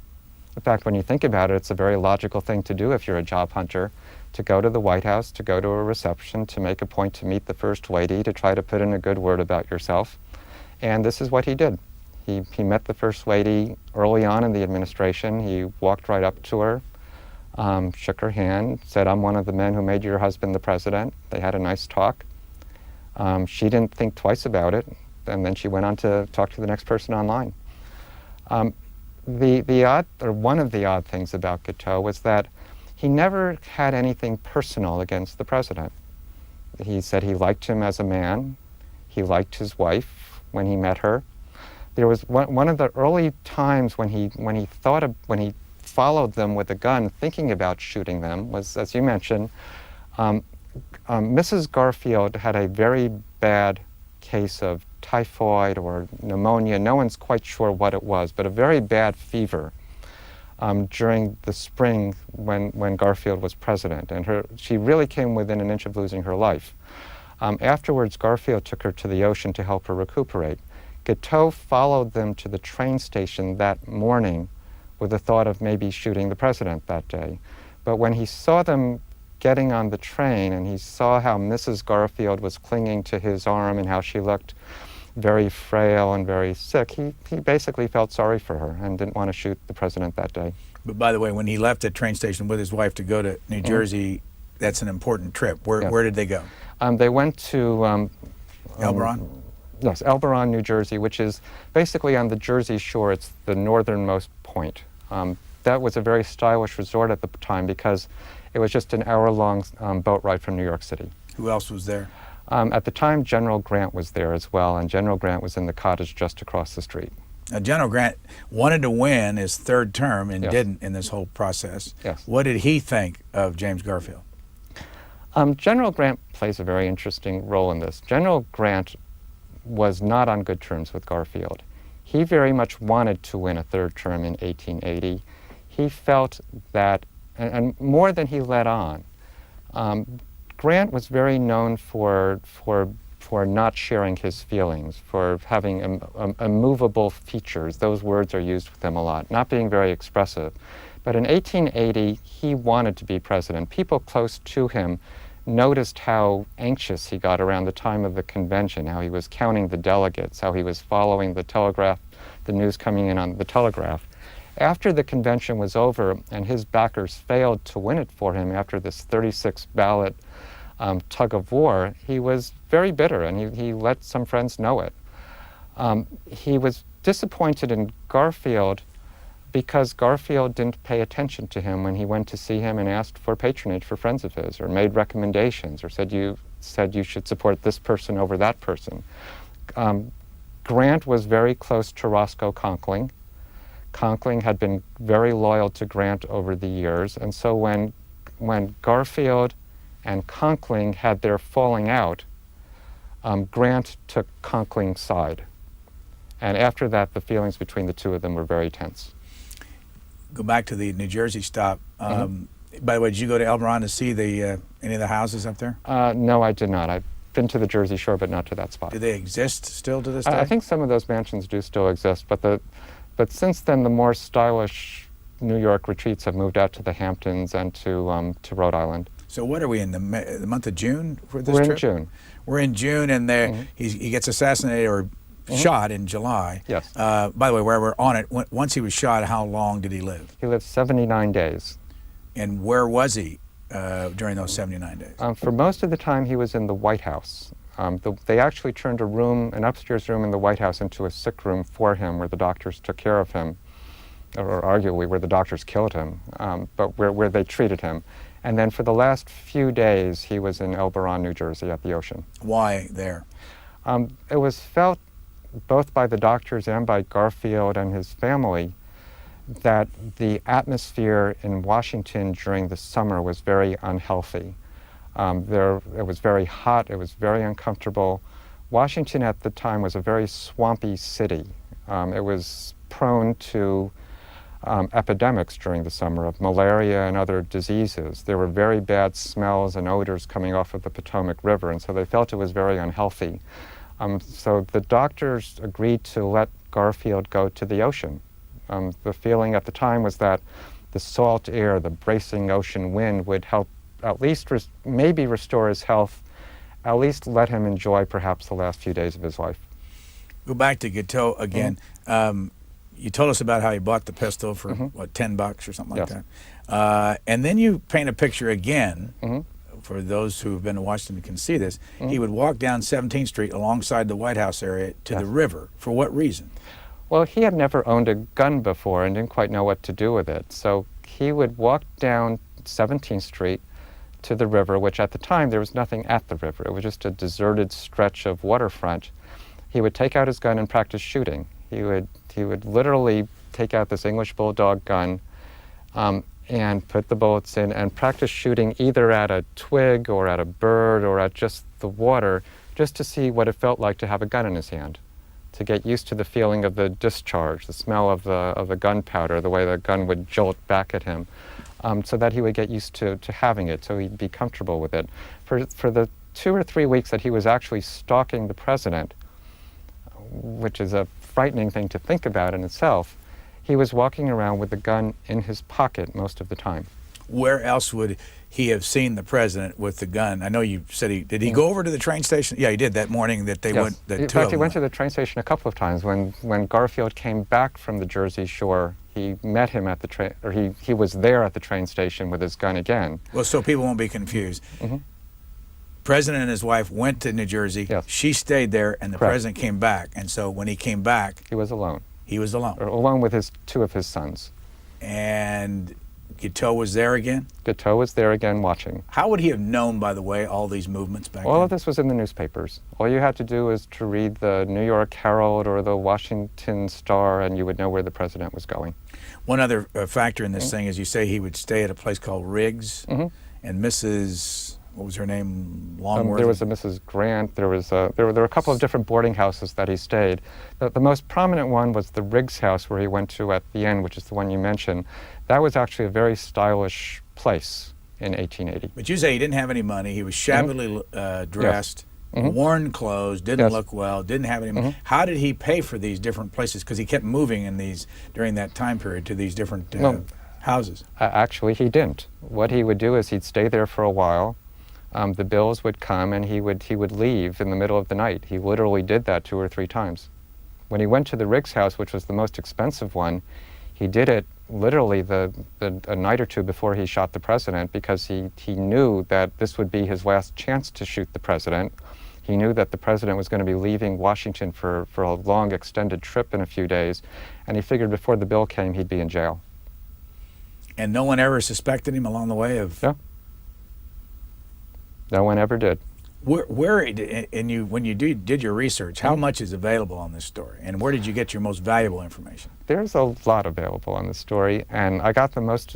In fact, when you think about it, it's a very logical thing to do if you're a job hunter, to go to the White House, to go to a reception, to make a point to meet the First Lady, to try to put in a good word about yourself. And this is what he did. He met the First Lady early on in the administration. He walked right up to her, shook her hand, said, "I'm one of the men who made your husband the president." They had a nice talk. She didn't think twice about it, and then she went on to talk to the next person online. One of the odd things about Guiteau was that he never had anything personal against the president. He said he liked him as a man. He liked his wife when he met her. There was one of the early times when he followed them with a gun, thinking about shooting them, was, as you mentioned, Mrs. Garfield had a very bad case of typhoid or pneumonia. No one's quite sure what it was, but a very bad fever during the spring when Garfield was president. And she really came within an inch of losing her life. Afterwards, Garfield took her to the ocean to help her recuperate. Guiteau followed them to the train station that morning with the thought of maybe shooting the president that day. But when he saw them getting on the train and he saw how Mrs. Garfield was clinging to his arm and how she looked very frail and very sick, he basically felt sorry for her and didn't want to shoot the president that day. But by the way, when he left the train station with his wife to go to New Jersey, that's an important trip. Where did they go? They went to Elberon? Yes, Elberon, New Jersey, which is basically on the Jersey shore. It's the northernmost point. That was a very stylish resort at the time because it was just an hour-long boat ride from New York City. Who else was there? At the time, General Grant was there as well, and General Grant was in the cottage just across the street. Now, General Grant wanted to win his third term and Yes. didn't in this whole process. Yes. What did he think of James Garfield? General Grant plays a very interesting role in this. General Grant was not on good terms with Garfield. He very much wanted to win a third term in 1880. He felt that, and more than he let on, Grant was very known for not sharing his feelings, for having immovable features. Those words are used with him a lot, not being very expressive. But in 1880, he wanted to be president. People close to him noticed how anxious he got around the time of the convention, how he was counting the delegates, how he was following the telegraph, the news coming in on the telegraph. After the convention was over and his backers failed to win it for him after this 36 ballot tug of war, he was very bitter, and he let some friends know it. He was disappointed in Garfield because Garfield didn't pay attention to him when he went to see him and asked for patronage for friends of his, or made recommendations, or said you should support this person over that person. Grant was very close to Roscoe Conkling. Conkling had been very loyal to Grant over the years, and so when when Garfield and Conkling had their falling out, Grant took Conkling's side. And after that, the feelings between the two of them were very tense. Go back to the New Jersey stop. By the way, did you go to Elberon to see any of the houses up there? No, I did not. I've been to the Jersey Shore, but not to that spot. Do they exist still to this day? I think some of those mansions do still exist, but since then, the more stylish New York retreats have moved out to the Hamptons and to Rhode Island. So what are we in, the month of June for this We're trip? in June. We're in June, and there he gets assassinated or shot in July. Yes. By the way, where we're on it, once he was shot, how long did he live? He lived 79 days. And where was he during those 79 days? For most of the time, he was in the White House. They actually turned an upstairs room in the White House into a sick room for him, where the doctors took care of him, or arguably where the doctors killed him, but where they treated him. And then for the last few days, he was in Elberon, New Jersey, at the ocean. Why there? It was felt both by the doctors and by Garfield and his family that the atmosphere in Washington during the summer was very unhealthy. It was very hot, it was very uncomfortable. Washington at the time was a very swampy city. It was prone to epidemics during the summer of malaria and other diseases. There were very bad smells and odors coming off of the Potomac River, and so they felt it was very unhealthy. So the doctors agreed to let Garfield go to the ocean. The feeling at the time was that the salt air, the bracing ocean wind would help at least maybe restore his health, at least let him enjoy perhaps the last few days of his life. Go back to Guiteau again. You told us about how he bought the pistol for, what, $10 or something like that. And then you paint a picture again, for those who have been to Washington can see this. He would walk down 17th Street alongside the White House area to the river. For what reason? Well, he had never owned a gun before and didn't quite know what to do with it. So he would walk down 17th Street to the river, which at the time there was nothing at the river. It was just a deserted stretch of waterfront. He would take out his gun and practice shooting. He would literally take out this English Bulldog gun and put the bullets in and practice shooting either at a twig or at a bird or at just the water, just to see what it felt like to have a gun in his hand, to get used to the feeling of the discharge, the smell of the gunpowder, the way the gun would jolt back at him, so that he would get used to having it, so he'd be comfortable with it. For the 2 or 3 weeks that he was actually stalking the president, which is a frightening thing to think about in itself, he was walking around with the gun in his pocket most of the time. Where else would he have seen the president with the gun? I know you said did he go over to the train station? Yeah, he did that morning that they went. In fact, he went to the train station a couple of times. When Garfield came back from the Jersey Shore, he met him at the train, or he was there at the train station with his gun again. Well, so people won't be confused. President and his wife went to New Jersey. Yes. She stayed there, and the president came back. And so when he came back, he was alone. He was alone. Or alone with two of his sons. And Guiteau was there again? Guiteau was there again watching. How would he have known, by the way, all these movements back then? All of this was in the newspapers. All you had to do was to read the New York Herald or the Washington Star, and you would know where the president was going. One other factor in this thing is you say he would stay at a place called Riggs, and Mrs. What was her name? Longworth? There was a Mrs. Grant. There were a couple of different boarding houses that he stayed. The most prominent one was the Riggs house, where he went to at the end, which is the one you mentioned. That was actually a very stylish place in 1880. But you say he didn't have any money. He was shabbily dressed, worn clothes, didn't look well, didn't have any money. How did he pay for these different places? Because he kept moving in these during that time period to these different houses. Actually, he didn't. What he would do is he'd stay there for a while. The bills would come, and he would leave in the middle of the night. He literally did that 2 or 3 times. When he went to the Riggs house, which was the most expensive one, he did it literally a night or 2 before he shot the president, because he knew that this would be his last chance to shoot the president. He knew that the president was going to be leaving Washington for a long, extended trip in a few days, and he figured before the bill came, he'd be in jail. And no one ever suspected him along the way of... No. No one ever did. When you did your research, how much is available on this story? And where did you get your most valuable information? There's a lot available on the story, and I got the most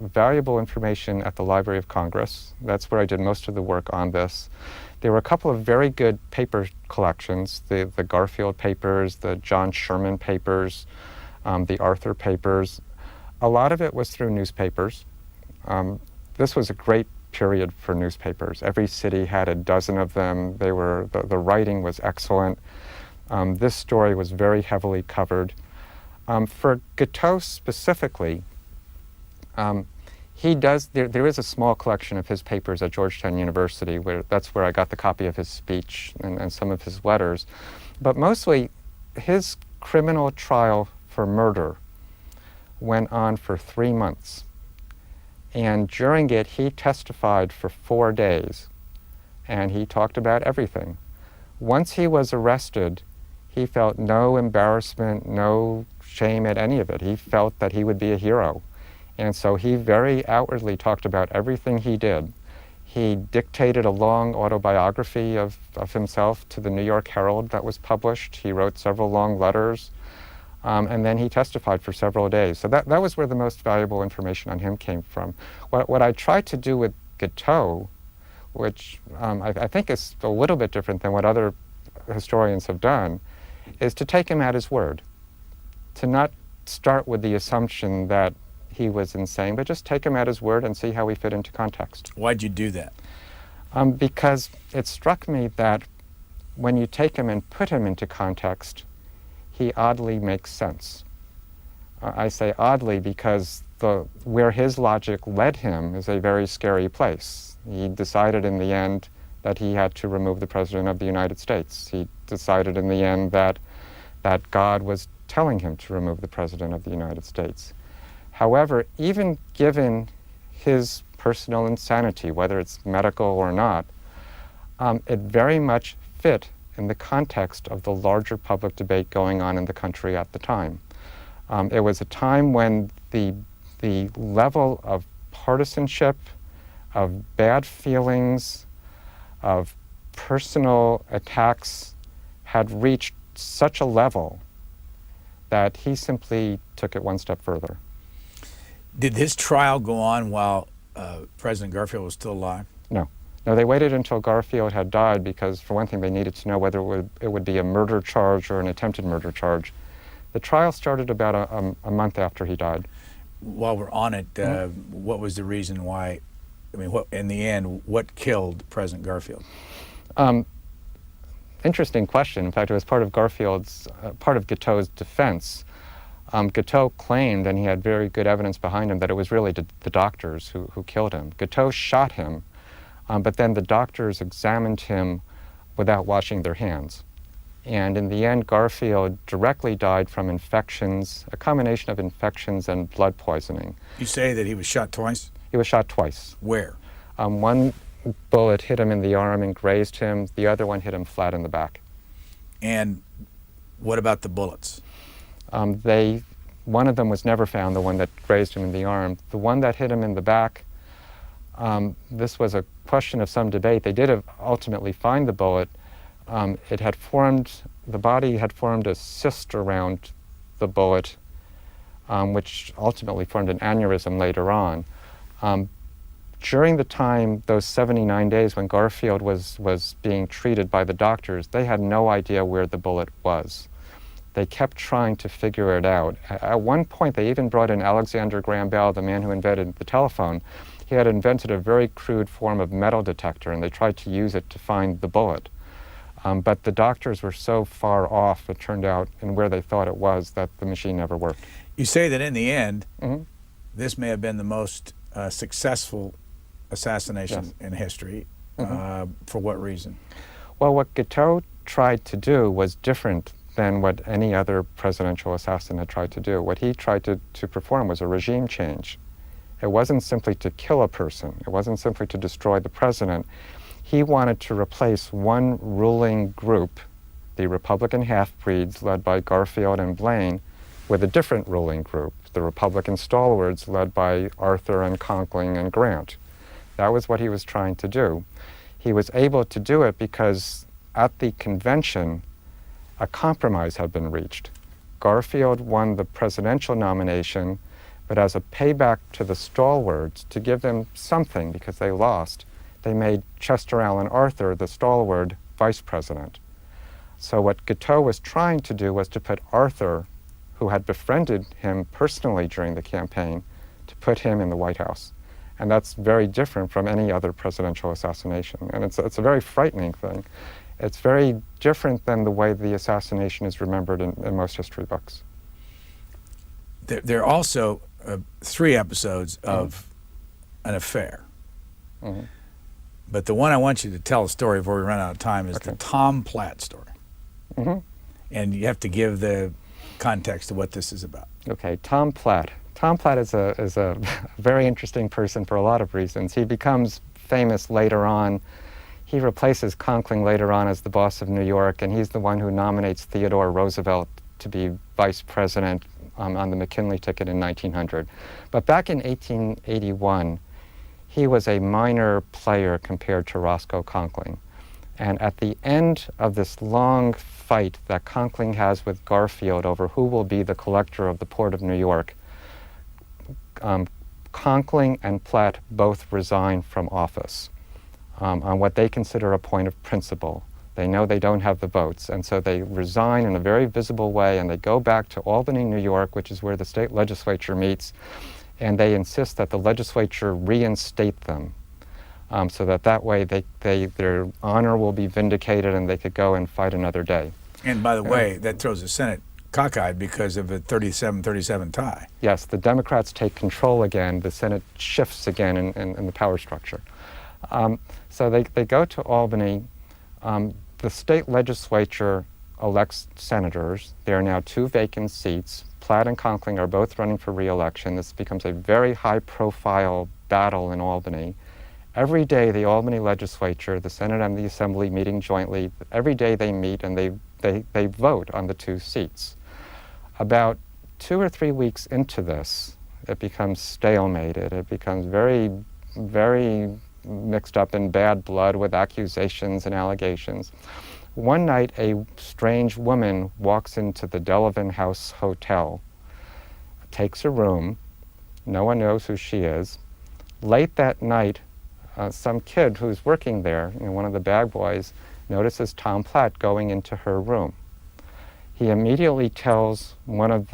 valuable information at the Library of Congress. That's where I did most of the work on this. There were a couple of very good paper collections, the Garfield papers, the John Sherman papers, the Arthur papers. A lot of it was through newspapers. This was a great period for newspapers. Every city had a dozen of them. The writing was excellent. This story was very heavily covered. For Guiteau specifically, there is a small collection of his papers at Georgetown University, that's where I got the copy of his speech and some of his letters. But mostly, his criminal trial for murder went on for 3 months. And during it, he testified for 4 days, and he talked about everything. Once he was arrested, he felt no embarrassment, no shame at any of it. He felt that he would be a hero. And so he very outwardly talked about everything he did. He dictated a long autobiography of himself to the New York Herald that was published. He wrote several long letters, and then he testified for several days. So that was where the most valuable information on him came from. What I tried to do with Guiteau, which I think is a little bit different than what other historians have done, is to take him at his word, to not start with the assumption that he was insane, but just take him at his word and see how he fit into context. Why'd you do that? Because it struck me that when you take him and put him into context, he oddly makes sense. I say oddly because where his logic led him is a very scary place. He decided in the end that he had to remove the President of the United States. He decided in the end that God was telling him to remove the President of the United States. However, even given his personal insanity, whether it's medical or not, it very much fit in the context of the larger public debate going on in the country at the time. It was a time when the level of partisanship, of bad feelings, of personal attacks had reached such a level that he simply took it one step further. Did his trial go on while President Garfield was still alive? No. No, they waited until Garfield had died because, for one thing, they needed to know whether it would be a murder charge or an attempted murder charge. The trial started about a month after he died. While we're on it, what was the reason why, in the end, what killed President Garfield? Interesting question. In fact, it was part of Guiteau's defense. Guiteau claimed, and he had very good evidence behind him, that it was really the doctors who killed him. Guiteau shot him, but then the doctors examined him without washing their hands. And in the end, Garfield directly died from infections, a combination of infections and blood poisoning. You say that he was shot twice? He was shot twice. Where? One bullet hit him in the arm and grazed him. The other one hit him flat in the back. And what about the bullets? One of them was never found, the one that grazed him in the arm. The one that hit him in the back, this was a question of some debate. They did ultimately find the bullet. The body had formed a cyst around the bullet, which ultimately formed an aneurysm later on. During the time, those 79 days when Garfield was being treated by the doctors, they had no idea where the bullet was. They kept trying to figure it out. At one point, they even brought in Alexander Graham Bell, the man who invented the telephone. He had invented a very crude form of metal detector, and they tried to use it to find the bullet. But the doctors were so far off, it turned out, in where they thought it was, that the machine never worked. You say that in the end, this may have been the most successful assassination in history. For what reason? Well, what Guiteau tried to do was different than what any other presidential assassin had tried to do. What he tried to perform was a regime change. It wasn't simply to kill a person. It wasn't simply to destroy the president. He wanted to replace one ruling group, the Republican half-breeds led by Garfield and Blaine, with a different ruling group, the Republican stalwarts led by Arthur and Conkling and Grant. That was what he was trying to do. He was able to do it because at the convention, a compromise had been reached. Garfield won the presidential nomination, But as a payback to the stalwarts, to give them something because they lost, they made Chester Alan Arthur, the stalwart, vice president. So what Guiteau was trying to do was to put Arthur, who had befriended him personally during the campaign, to put him in the White House. And that's very different from any other presidential assassination. And it's a very frightening thing. It's very different than the way the assassination is remembered in most history books. There are also 3 episodes of an affair. Mm-hmm. But the one I want you to tell a story before we run out of time is the Tom Platt story. Mm-hmm. And you have to give the context of what this is about. Okay, Tom Platt. Tom Platt is a very interesting person for a lot of reasons. He becomes famous later on. He replaces Conkling later on as the boss of New York, and he's the one who nominates Theodore Roosevelt to be vice president on the McKinley ticket in 1900. But back in 1881, he was a minor player compared to Roscoe Conkling. And at the end of this long fight that Conkling has with Garfield over who will be the collector of the Port of New York, Conkling and Platt both resign from office on what they consider a point of principle. They know they don't have the votes, and so they resign in a very visible way, and they go back to Albany, New York, which is where the state legislature meets, and they insist that the legislature reinstate them, so that way their honor will be vindicated and they could go and fight another day. And by the way, that throws the Senate cockeyed because of a 37-37 tie. Yes, the Democrats take control again. The Senate shifts again in the power structure. So they go to Albany. The state legislature elects senators. There are now 2 vacant seats. Platt and Conkling are both running for re-election. This becomes a very high-profile battle in Albany. Every day, the Albany legislature, the Senate and the Assembly meeting jointly, every day they meet and they vote on the 2 seats. About 2 or 3 weeks into this, it becomes stalemated. It becomes very, very mixed up in bad blood with accusations and allegations. One night, a strange woman walks into the Delavan House Hotel, takes a room. No one knows who she is. Late that night, some kid who's working there, one of the bag boys, notices Tom Platt going into her room. He immediately tells one of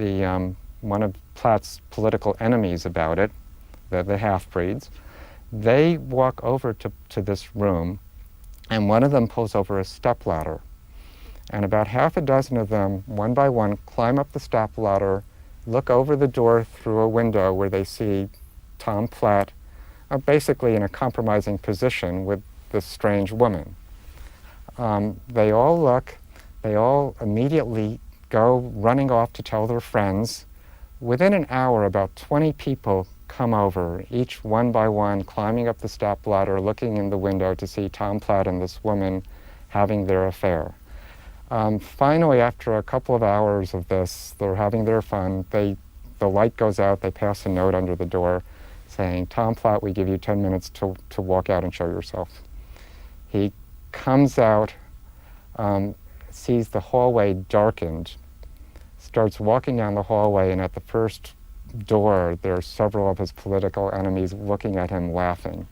Platt's political enemies about it, the half-breeds. They walk over to this room, and one of them pulls over a stepladder. And about half a dozen of them, one by one, climb up the stepladder, look over the door through a window where they see Tom Platt basically in a compromising position with this strange woman. They all look, they all immediately go running off to tell their friends. Within an hour, about 20 people come over, each one by one, climbing up the stepladder, looking in the window to see Tom Platt and this woman having their affair. Finally, after a couple of hours of this, they're having their fun. The light goes out, they pass a note under the door saying, "Tom Platt, we give you 10 minutes to walk out and show yourself." He comes out, sees the hallway darkened, starts walking down the hallway, and at the first door, there are several of his political enemies looking at him, laughing.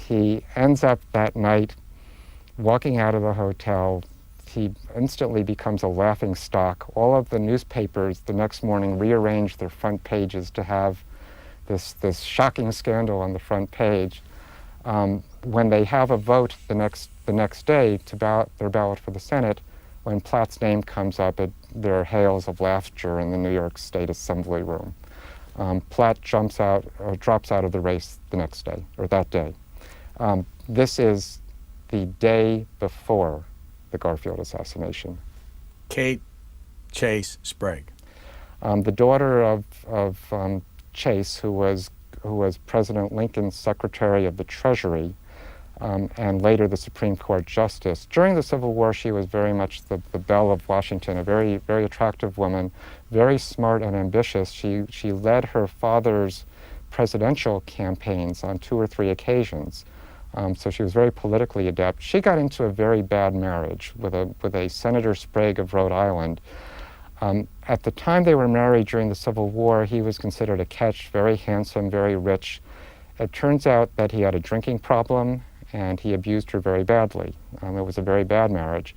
He ends up that night walking out of the hotel. He instantly becomes a laughing stock. All of the newspapers the next morning rearrange their front pages to have this shocking scandal on the front page. When they have a vote the next day to their ballot for the Senate, when Platt's name comes up, there are hails of laughter in the New York State Assembly room. Platt drops out of the race the next day, or that day. This is the day before the Garfield assassination. Kate Chase Sprague. The daughter of Chase, who was President Lincoln's Secretary of the Treasury, and later the Supreme Court Justice. During the Civil War, she was very much the belle of Washington, a very, very attractive woman, very smart and ambitious. She led her father's presidential campaigns on 2 or 3 occasions. So she was very politically adept. She got into a very bad marriage with a Senator Sprague of Rhode Island. At the time they were married during the Civil War, he was considered a catch, very handsome, very rich. It turns out that he had a drinking problem and he abused her very badly. It was a very bad marriage.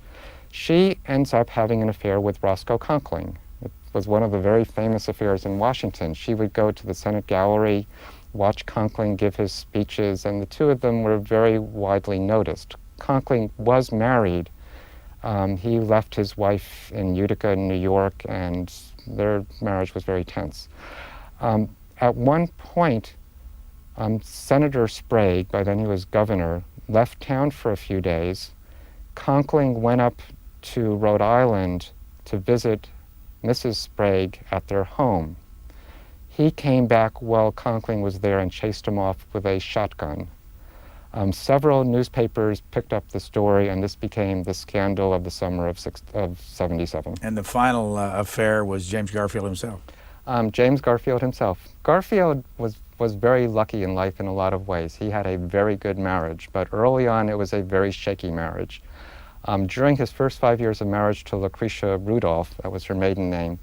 She ends up having an affair with Roscoe Conkling. It was one of the very famous affairs in Washington. She would go to the Senate gallery, watch Conkling give his speeches, and the two of them were very widely noticed. Conkling was married. He left his wife in Utica, in New York, and their marriage was very tense. At one point, Senator Sprague, by then he was governor, left town for a few days. Conkling went up to Rhode Island to visit Mrs. Sprague at their home. He came back while Conkling was there and chased him off with a shotgun. Several newspapers picked up the story, and this became the scandal of the summer of 77. And the final affair was James Garfield himself. James Garfield himself. Garfield was very lucky in life in a lot of ways. He had a very good marriage, but early on it was a very shaky marriage. During his first 5 years of marriage to Lucretia Rudolph, that was her maiden name,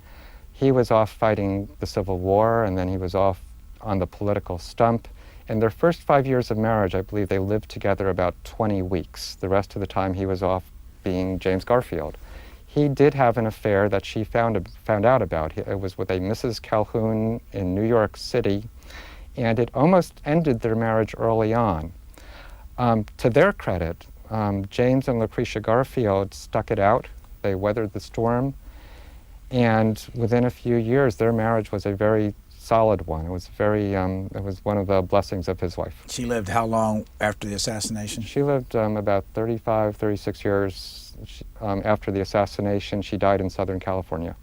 he was off fighting the Civil War, and then he was off on the political stump. In their first 5 years of marriage, I believe they lived together about 20 weeks. The rest of the time he was off being James Garfield. He did have an affair that she found out about. It was with a Mrs. Calhoun in New York City, and it almost ended their marriage early on. To their credit, James and Lucretia Garfield stuck it out. They weathered the storm, and within a few years, their marriage was a very solid one. It was it was one of the blessings of his life. She lived how long after the assassination? She lived about 35, 36 years after the assassination. She died in Southern California.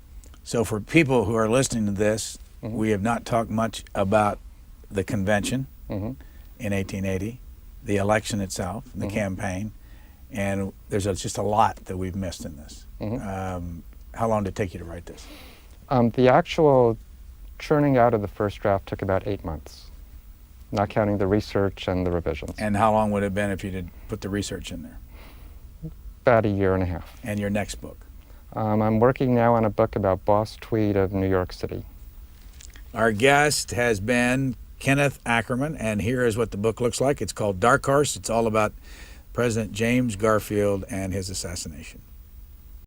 So for people who are listening to this, we have not talked much about the convention in 1880, the election itself, the campaign, and there's just a lot that we've missed in this. How long did it take you to write this? The actual churning out of the first draft took about 8 months, not counting the research and the revisions. And how long would it have been if you did put the research in there? About a year and a half. And your next book? I'm working now on a book about Boss Tweed of New York City. Our guest has been Kenneth Ackerman, and here is what the book looks like. It's called Dark Horse. It's all about President James Garfield and his assassination.